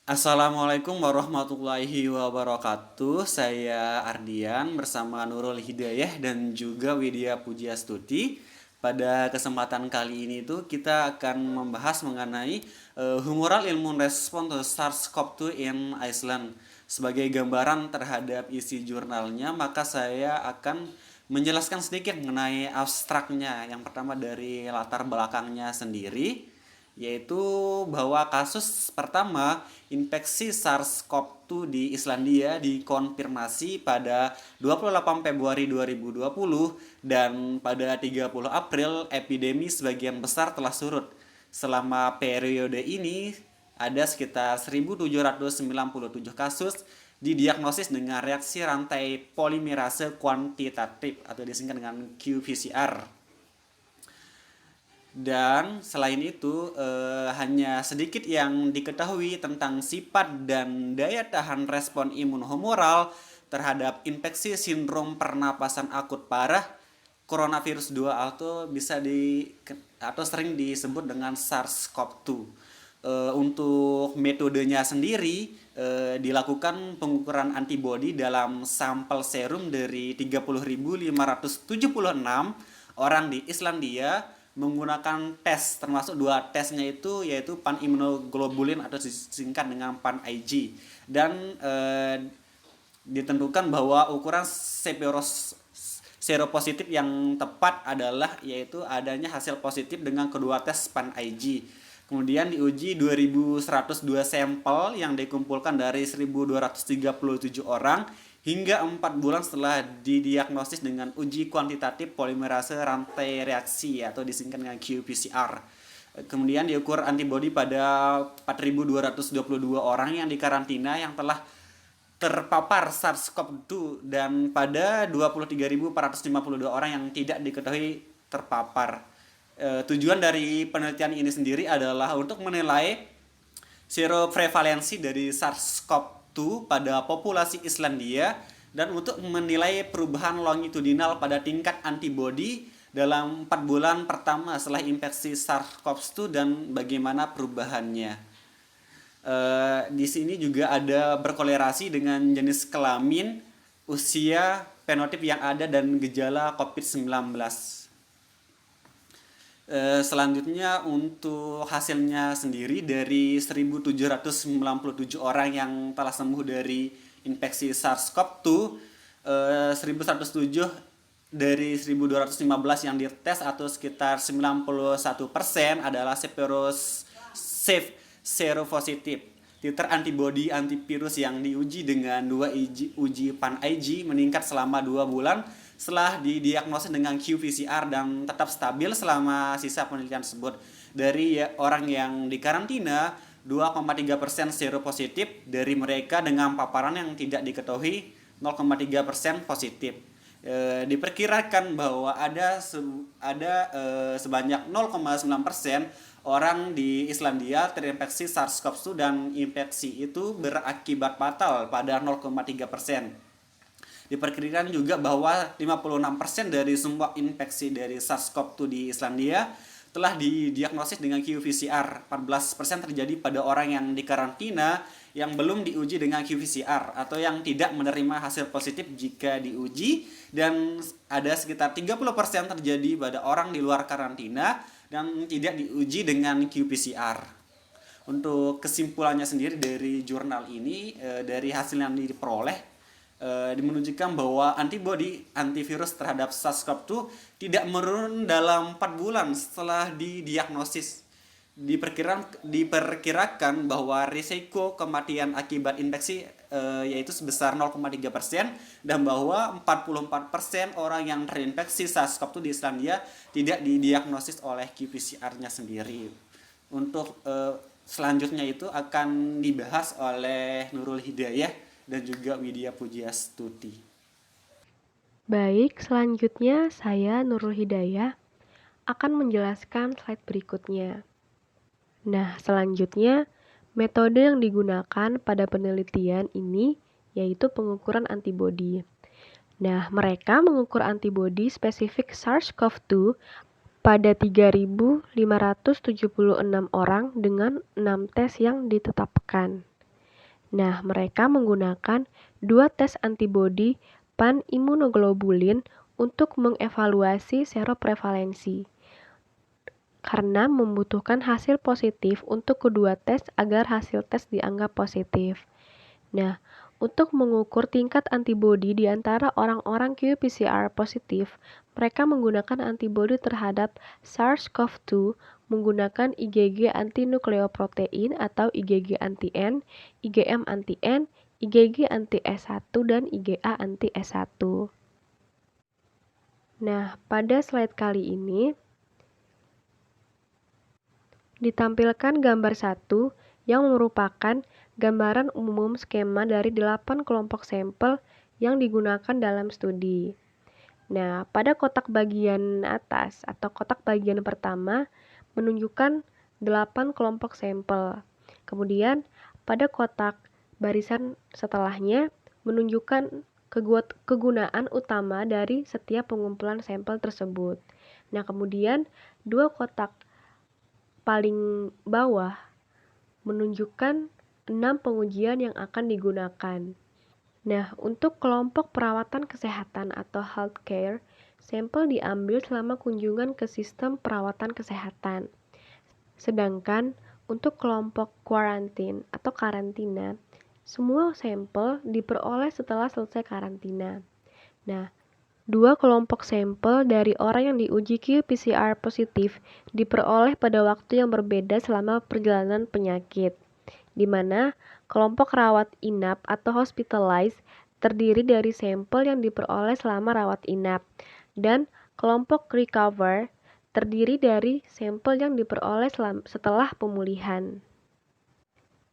Assalamualaikum warahmatullahi wabarakatuh. Saya Ardian bersama Nurul Hidayah dan juga Widya Pujiastuti. Pada kesempatan kali ini tuh kita akan membahas mengenai humoral ilmu respon to SARS-CoV-2 in Iceland. Sebagai gambaran terhadap isi jurnalnya, maka saya akan menjelaskan sedikit mengenai abstraknya. Yang pertama dari latar belakangnya sendiri, yaitu bahwa kasus pertama infeksi SARS-CoV-2 di Islandia dikonfirmasi pada 28 Februari 2020 dan pada 30 April epidemi sebagian besar telah surut. Selama periode ini ada sekitar 1.797 kasus didiagnosis dengan reaksi rantai polimerase kuantitatif atau disingkat dengan qPCR. Dan selain itu, hanya sedikit yang diketahui tentang sifat dan daya tahan respon imun humoral terhadap infeksi sindrom pernapasan akut parah coronavirus 2 atau sering disebut dengan SARS-CoV-2. Untuk metodenya sendiri, dilakukan pengukuran antibodi dalam sampel serum dari 30.576 orang di Islandia menggunakan tes, termasuk dua tesnya itu yaitu pan-immunoglobulin atau disingkat dengan pan-IG, dan ditentukan bahwa ukuran seropositif yang tepat adalah yaitu adanya hasil positif dengan kedua tes pan-IG. Kemudian diuji 2.102 sampel yang dikumpulkan dari 1.237 orang hingga 4 bulan setelah didiagnosis dengan uji kuantitatif polimerase rantai reaksi atau disingkat dengan qPCR. Kemudian diukur antibodi pada 4.222 orang yang dikarantina yang telah terpapar SARS-CoV-2 dan pada 23.452 orang yang tidak diketahui terpapar. Tujuan dari penelitian ini sendiri adalah untuk menilai seroprevalensi dari SARS-CoV-2 pada populasi Islandia dan untuk menilai perubahan longitudinal pada tingkat antibodi dalam 4 bulan pertama setelah infeksi SARS-CoV-2 dan bagaimana perubahannya. Di sini juga ada berkolerasi dengan jenis kelamin, usia, fenotip yang ada dan gejala COVID-19. Selanjutnya untuk hasilnya sendiri dari 1.797 orang yang telah sembuh dari infeksi SARS-CoV-2, 1.107 dari 1.215 yang dites atau sekitar 91% adalah seropositif. Titer antibodi antivirus yang diuji dengan dua uji pan-IG meningkat selama 2 bulan setelah didiagnosis dengan qPCR dan tetap stabil selama sisa penelitian tersebut. Dari orang yang dikarantina, 2,3% seropositif, dari mereka dengan paparan yang tidak diketahui 0,3% positif. Diperkirakan bahwa ada sebanyak 0,9% orang di Islandia terinfeksi SARS-CoV-2 dan infeksi itu berakibat fatal pada 0,3%. Diperkirakan juga bahwa 56% dari semua infeksi dari SARS-CoV-2 di Islandia telah didiagnosis dengan qPCR. 14% terjadi pada orang yang dikarantina yang belum diuji dengan qPCR atau yang tidak menerima hasil positif jika diuji, dan ada sekitar 30% terjadi pada orang di luar karantina dan tidak diuji dengan qPCR. Untuk kesimpulannya sendiri dari jurnal ini, dari hasil yang diperoleh, menunjukkan bahwa antibodi antivirus terhadap SARS-CoV-2 tidak menurun dalam 4 bulan setelah didiagnosis. Diperkirakan bahwa risiko kematian akibat infeksi yaitu sebesar 0,3% dan bahwa 44% orang yang terinfeksi SARS-CoV-2 di Islandia tidak didiagnosis oleh qPCR-nya sendiri. Untuk selanjutnya itu akan dibahas oleh Nurul Hidayah dan juga Widya Pujiastuti. Baik, selanjutnya saya Nurul Hidayah akan menjelaskan slide berikutnya. Nah, selanjutnya metode yang digunakan pada penelitian ini yaitu pengukuran antibodi. Nah, mereka mengukur antibodi spesifik SARS-CoV-2 pada 3.576 orang dengan 6 tes yang ditetapkan. Nah, mereka menggunakan 2 tes antibodi pan-imunoglobulin untuk mengevaluasi seroprevalensi karena membutuhkan hasil positif untuk kedua tes agar hasil tes dianggap positif. Nah, untuk mengukur tingkat antibodi di antara orang-orang qPCR positif, mereka menggunakan antibodi terhadap SARS-CoV-2 menggunakan IgG antinukleoprotein atau IgG anti-N, IgM anti-N, IgG anti-S1, dan IgA anti-S1. Nah, pada slide kali ini ditampilkan gambar 1 yang merupakan gambaran umum skema dari 8 kelompok sampel yang digunakan dalam studi. Nah, pada kotak bagian atas atau kotak bagian pertama menunjukkan 8 kelompok sampel. Kemudian, pada kotak barisan setelahnya menunjukkan kegunaan utama dari setiap pengumpulan sampel tersebut. Nah, kemudian dua kotak paling bawah menunjukkan 6 pengujian yang akan digunakan. Nah, untuk kelompok perawatan kesehatan atau healthcare, sampel diambil selama kunjungan ke sistem perawatan kesehatan. Sedangkan untuk kelompok quarantine atau karantina, semua sampel diperoleh setelah selesai karantina. Nah, dua kelompok sampel dari orang yang diuji qPCR positif diperoleh pada waktu yang berbeda selama perjalanan penyakit, di mana kelompok rawat inap atau hospitalized terdiri dari sampel yang diperoleh selama rawat inap, dan kelompok recover terdiri dari sampel yang diperoleh setelah pemulihan.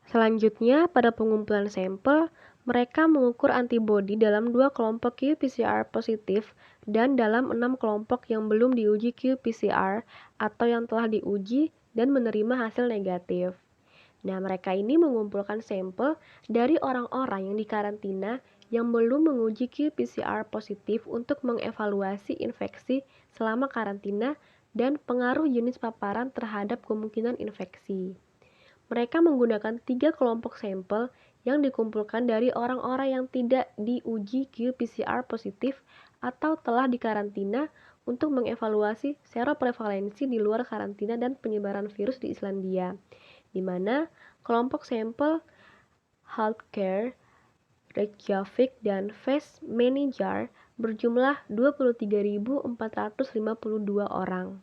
Selanjutnya, pada pengumpulan sampel, mereka mengukur antibodi dalam 2 kelompok qPCR positif dan dalam 6 kelompok yang belum diuji qPCR atau yang telah diuji dan menerima hasil negatif. Nah, mereka ini mengumpulkan sampel dari orang-orang yang dikarantina yang belum menguji qPCR positif untuk mengevaluasi infeksi selama karantina dan pengaruh jenis paparan terhadap kemungkinan infeksi. Mereka menggunakan 3 kelompok sampel yang dikumpulkan dari orang-orang yang tidak diuji qPCR positif atau telah dikarantina untuk mengevaluasi seroprevalensi di luar karantina dan penyebaran virus di Islandia, di mana kelompok sampel healthcare, Reykjavik, dan Face Manager berjumlah 23.452 orang.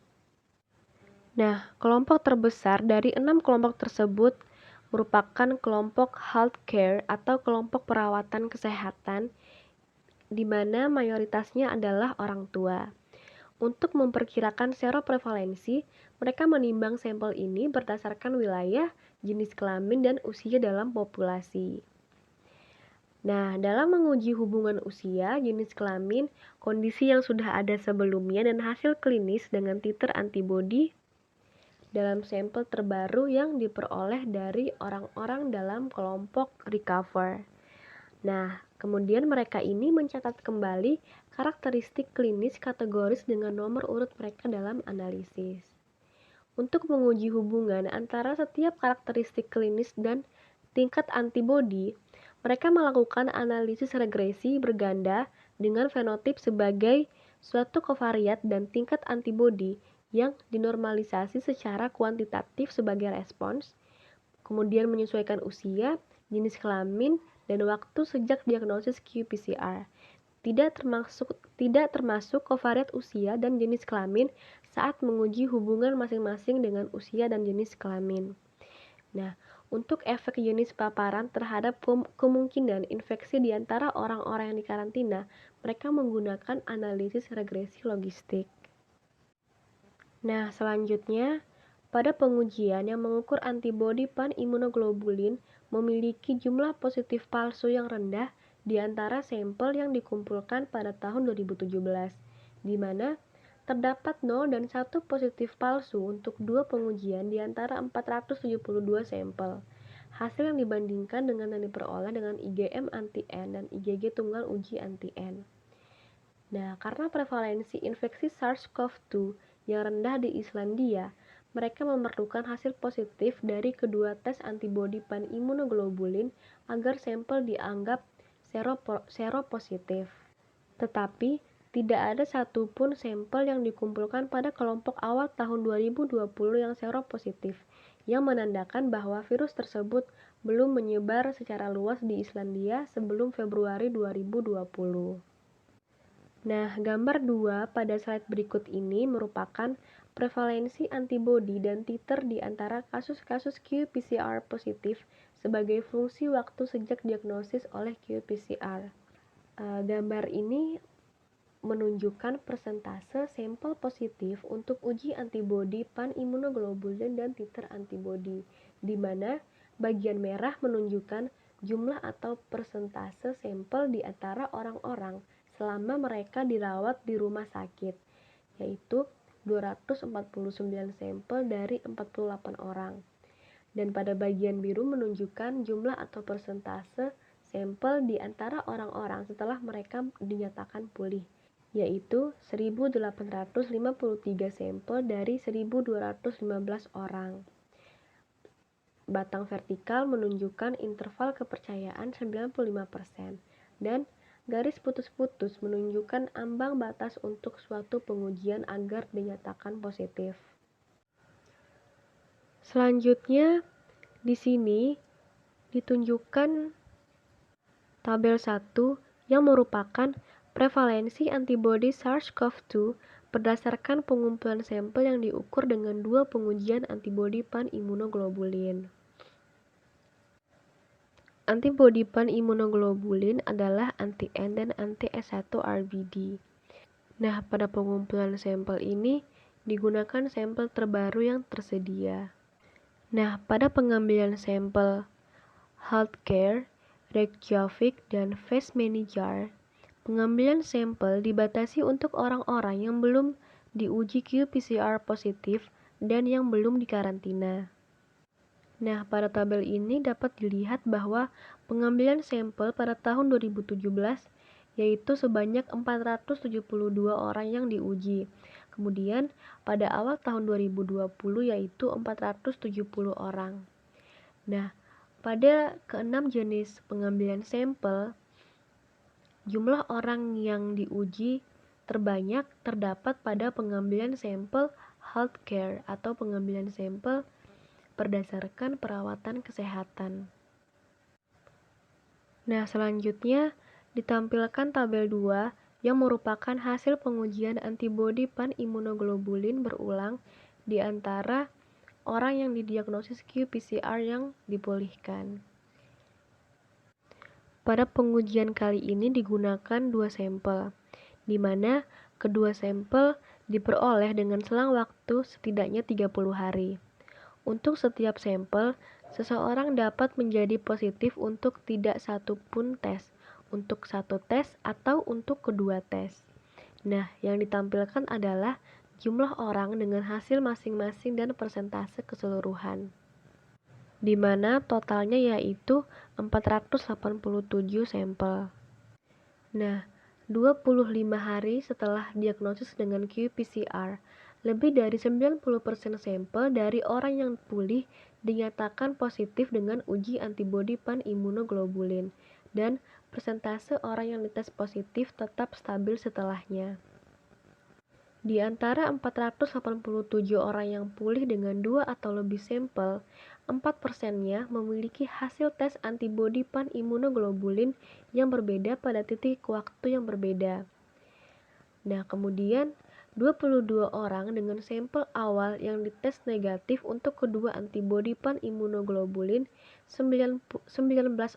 Nah, kelompok terbesar dari 6 kelompok tersebut merupakan kelompok healthcare atau kelompok perawatan kesehatan, di mana mayoritasnya adalah orang tua. Untuk memperkirakan seroprevalensi, mereka menimbang sampel ini berdasarkan wilayah, jenis kelamin, dan usia dalam populasi. Nah, dalam menguji hubungan usia, jenis kelamin, kondisi yang sudah ada sebelumnya, dan hasil klinis dengan titer antibodi dalam sampel terbaru yang diperoleh dari orang-orang dalam kelompok recover. Nah, kemudian mereka ini mencatat kembali karakteristik klinis kategoris dengan nomor urut mereka dalam analisis. Untuk menguji hubungan antara setiap karakteristik klinis dan tingkat antibodi, mereka melakukan analisis regresi berganda dengan fenotip sebagai suatu kovariat dan tingkat antibodi yang dinormalisasi secara kuantitatif sebagai respons, kemudian menyesuaikan usia, jenis kelamin, dan waktu sejak diagnosis qPCR. Tidak termasuk kovariat usia dan jenis kelamin saat menguji hubungan masing-masing dengan usia dan jenis kelamin. Nah, untuk efek jenis paparan terhadap kemungkinan infeksi di antara orang-orang yang dikarantina, mereka menggunakan analisis regresi logistik. Nah, selanjutnya, pada pengujian yang mengukur antibodi pan-imunoglobulin memiliki jumlah positif palsu yang rendah di antara sampel yang dikumpulkan pada tahun 2017, di mana terdapat 0 dan 1 positif palsu untuk 2 pengujian di antara 472 sampel. Hasil yang dibandingkan dengan yang diperoleh dengan IgM anti-N dan IgG tunggal uji anti-N. Nah, karena prevalensi infeksi SARS-CoV-2 yang rendah di Islandia, mereka memerlukan hasil positif dari kedua tes antibodi pan-imunoglobulin agar sampel dianggap seropositif. Tetapi, tidak ada satupun sampel yang dikumpulkan pada kelompok awal tahun 2020 yang seropositif, yang menandakan bahwa virus tersebut belum menyebar secara luas di Islandia sebelum Februari 2020. Nah, gambar 2 pada slide berikut ini merupakan prevalensi antibodi dan titer di antara kasus-kasus qPCR positif sebagai fungsi waktu sejak diagnosis oleh qPCR. Gambar ini menunjukkan persentase sampel positif untuk uji antibodi pan-imunoglobulin dan titer antibodi, di mana bagian merah menunjukkan jumlah atau persentase sampel di antara orang-orang selama mereka dirawat di rumah sakit, yaitu 249 sampel dari 48 orang. Dan pada bagian biru menunjukkan jumlah atau persentase sampel di antara orang-orang setelah mereka dinyatakan pulih, yaitu 1.853 sampel dari 1.215 orang. Batang vertikal menunjukkan interval kepercayaan 95%, dan garis putus-putus menunjukkan ambang batas untuk suatu pengujian agar dinyatakan positif. Selanjutnya, di sini ditunjukkan tabel 1 yang merupakan prevalensi antibodi SARS-CoV-2 berdasarkan pengumpulan sampel yang diukur dengan dua pengujian antibodi pan-imunoglobulin. Antibodi pan-imunoglobulin adalah anti-N dan anti-S1-RBD. Nah, pada pengumpulan sampel ini digunakan sampel terbaru yang tersedia. Nah, pada pengambilan sampel Healthcare, Reykjavik, dan Vestmannaeyjar, pengambilan sampel dibatasi untuk orang-orang yang belum diuji qPCR positif dan yang belum dikarantina. Nah, pada tabel ini dapat dilihat bahwa pengambilan sampel pada tahun 2017 yaitu sebanyak 472 orang yang diuji. Kemudian pada awal tahun 2020 yaitu 470 orang. Nah, pada keenam jenis pengambilan sampel, jumlah orang yang diuji terbanyak terdapat pada pengambilan sampel healthcare atau pengambilan sampel berdasarkan perawatan kesehatan. Nah, selanjutnya ditampilkan tabel 2 yang merupakan hasil pengujian antibodi pan-imunoglobulin berulang di antara orang yang didiagnosis qPCR yang dipulihkan. Pada pengujian kali ini digunakan dua sampel, di mana kedua sampel diperoleh dengan selang waktu setidaknya 30 hari. Untuk setiap sampel, seseorang dapat menjadi positif untuk tidak satu pun tes, untuk satu tes atau untuk kedua tes. Nah, yang ditampilkan adalah jumlah orang dengan hasil masing-masing dan persentase keseluruhan, di mana totalnya yaitu 487 sampel. Nah, 25 hari setelah diagnosis dengan qPCR, lebih dari 90% sampel dari orang yang pulih dinyatakan positif dengan uji antibodi pan-imunoglobulin, dan persentase orang yang dites positif tetap stabil setelahnya. Di antara 487 orang yang pulih dengan 2 atau lebih sampel, 4%-nya memiliki hasil tes antibodi pan-imunoglobulin yang berbeda pada titik waktu yang berbeda. Nah, kemudian 22 orang dengan sampel awal yang dites negatif untuk kedua antibodi pan-imunoglobulin, 19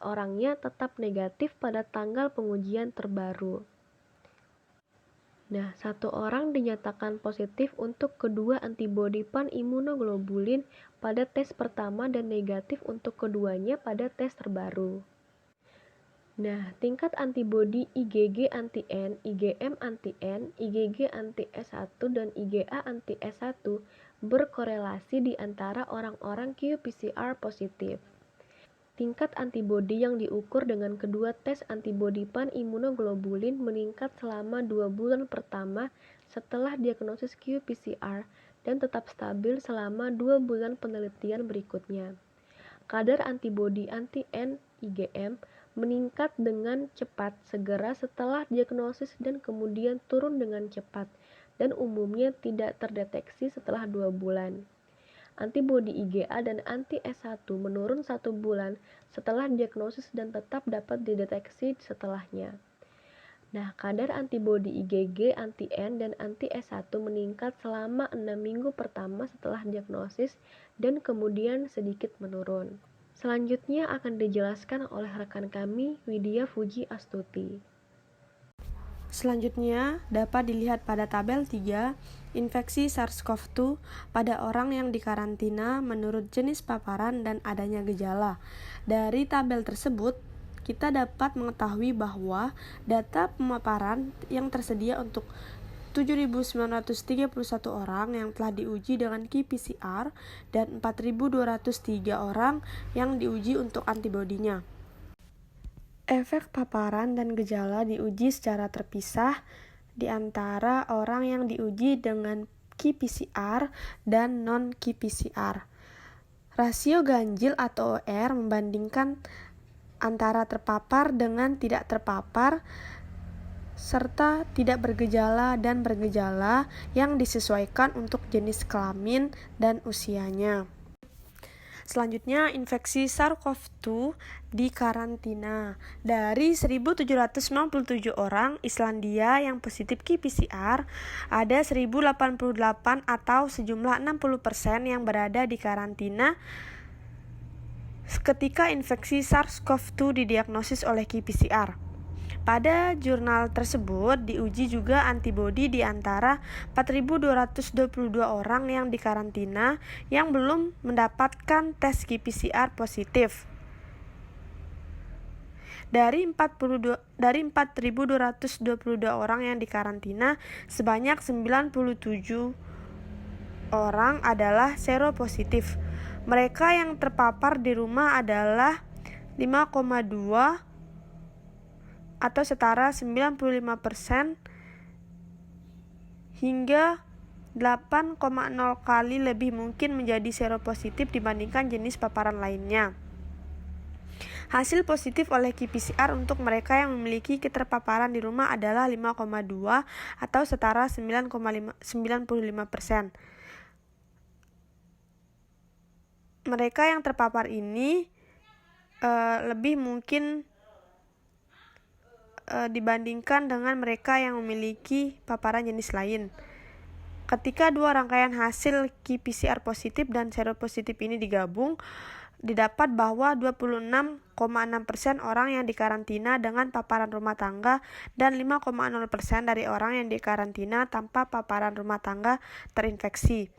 orangnya tetap negatif pada tanggal pengujian terbaru. Nah, 1 orang dinyatakan positif untuk kedua antibodi pan-imunoglobulin pada tes pertama dan negatif untuk keduanya pada tes terbaru. Nah, tingkat antibodi IgG anti-N, IgM anti-N, IgG anti-S1, dan IgA anti-S1 berkorelasi di antara orang-orang qPCR positif. Tingkat antibodi yang diukur dengan kedua tes antibodi pan-imunoglobulin meningkat selama 2 bulan pertama setelah diagnosis qPCR dan tetap stabil selama 2 bulan penelitian berikutnya. Kadar antibodi anti-N IgM meningkat dengan cepat segera setelah diagnosis dan kemudian turun dengan cepat dan umumnya tidak terdeteksi setelah 2 bulan. Antibodi IgA dan anti-S1 menurun 1 bulan setelah diagnosis dan tetap dapat dideteksi setelahnya. Nah, kadar antibodi IgG, anti-N, dan anti-S1 meningkat selama 6 minggu pertama setelah diagnosis dan kemudian sedikit menurun. Selanjutnya akan dijelaskan oleh rekan kami, Widya Fuji Astuti. Selanjutnya, dapat dilihat pada tabel 3, infeksi SARS-CoV-2 pada orang yang dikarantina menurut jenis paparan dan adanya gejala. Dari tabel tersebut, kita dapat mengetahui bahwa data pemaparan yang tersedia untuk 7.931 orang yang telah diuji dengan qPCR dan 4.203 orang yang diuji untuk antibodinya. Efek paparan dan gejala diuji secara terpisah di antara orang yang diuji dengan qPCR dan non-qPCR. Rasio ganjil atau OR membandingkan antara terpapar dengan tidak terpapar serta tidak bergejala dan bergejala yang disesuaikan untuk jenis kelamin dan usianya. Selanjutnya, infeksi SARS-CoV-2 di karantina. Dari 1.797 orang Islandia yang positif qPCR, ada 1.088 atau sejumlah 60% yang berada di karantina ketika infeksi SARS-CoV-2 didiagnosis oleh qPCR. Pada jurnal tersebut diuji juga antibodi di antara 4.222 orang yang dikarantina yang belum mendapatkan tes qPCR positif. Dari 4.222 orang yang dikarantina, sebanyak 97 orang adalah seropositif. Mereka yang terpapar di rumah adalah 5,2 atau setara 95% hingga 8,0 kali lebih mungkin menjadi seropositif dibandingkan jenis paparan lainnya. Hasil positif oleh qPCR untuk mereka yang memiliki keterpaparan di rumah adalah 5,2 atau setara 95%. Mereka yang terpapar ini lebih mungkin dibandingkan dengan mereka yang memiliki paparan jenis lain. Ketika dua rangkaian hasil qPCR positif dan seropositif ini digabung, didapat bahwa 26,6% orang yang dikarantina dengan paparan rumah tangga dan 5,0% dari orang yang dikarantina tanpa paparan rumah tangga terinfeksi.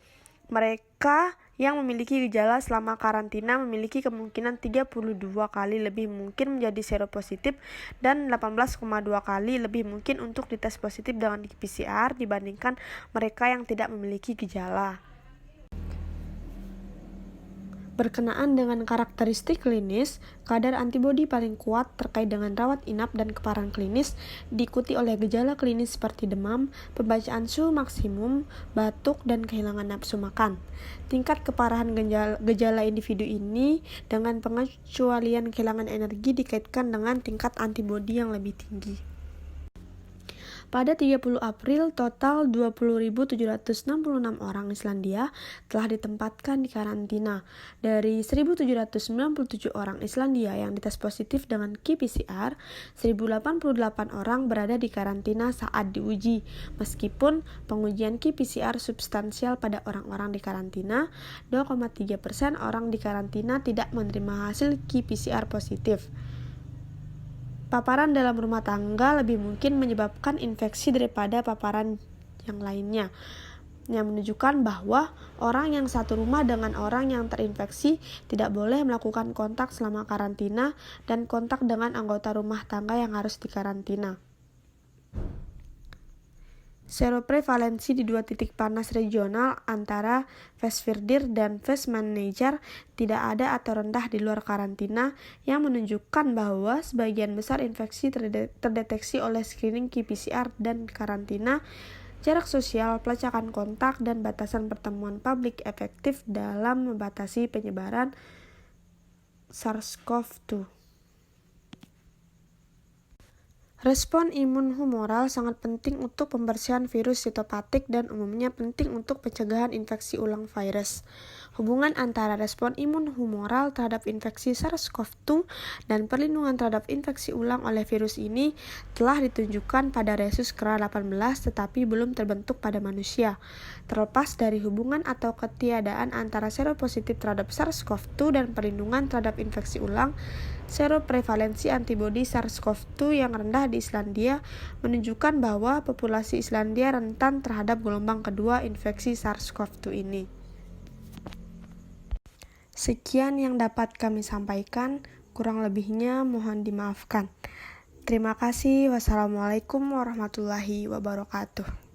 Mereka yang memiliki gejala selama karantina memiliki kemungkinan 32 kali lebih mungkin menjadi seropositif dan 18,2 kali lebih mungkin untuk dites positif dengan PCR dibandingkan mereka yang tidak memiliki gejala. Berkenaan dengan karakteristik klinis, kadar antibodi paling kuat terkait dengan rawat inap dan keparahan klinis diikuti oleh gejala klinis seperti demam, pembacaan suhu maksimum, batuk, dan kehilangan nafsu makan. Tingkat keparahan gejala individu ini dengan pengecualian kehilangan energi dikaitkan dengan tingkat antibodi yang lebih tinggi. Pada 30 April, total 20.766 orang Islandia telah ditempatkan di karantina. Dari 1.797 orang Islandia yang dites positif dengan qPCR, 1.088 orang berada di karantina saat diuji. Meskipun pengujian qPCR substansial pada orang-orang di karantina, 2,3% orang di karantina tidak menerima hasil qPCR positif. Paparan dalam rumah tangga lebih mungkin menyebabkan infeksi daripada paparan yang lainnya, yang menunjukkan bahwa orang yang satu rumah dengan orang yang terinfeksi tidak boleh melakukan kontak selama karantina dan kontak dengan anggota rumah tangga yang harus dikarantina. Seroprevalensi di dua titik panas regional antara Vestfirðir dan Vestmannaeyjar tidak ada atau rendah di luar karantina, yang menunjukkan bahwa sebagian besar infeksi terdeteksi oleh screening qPCR dan karantina jarak sosial, pelacakan kontak, dan batasan pertemuan publik efektif dalam membatasi penyebaran SARS-CoV-2. Respon imun humoral sangat penting untuk pembersihan virus sitopatik dan umumnya penting untuk pencegahan infeksi ulang virus. Hubungan antara respon imun humoral terhadap infeksi SARS-CoV-2 dan perlindungan terhadap infeksi ulang oleh virus ini telah ditunjukkan pada rhesus kera 18 tetapi belum terbentuk pada manusia. Terlepas dari hubungan atau ketiadaan antara seropositif terhadap SARS-CoV-2 dan perlindungan terhadap infeksi ulang, seroprevalensi antibodi SARS-CoV-2 yang rendah di Islandia menunjukkan bahwa populasi Islandia rentan terhadap gelombang kedua infeksi SARS-CoV-2 ini. Sekian yang dapat kami sampaikan, kurang lebihnya mohon dimaafkan. Terima kasih. Wassalamualaikum warahmatullahi wabarakatuh.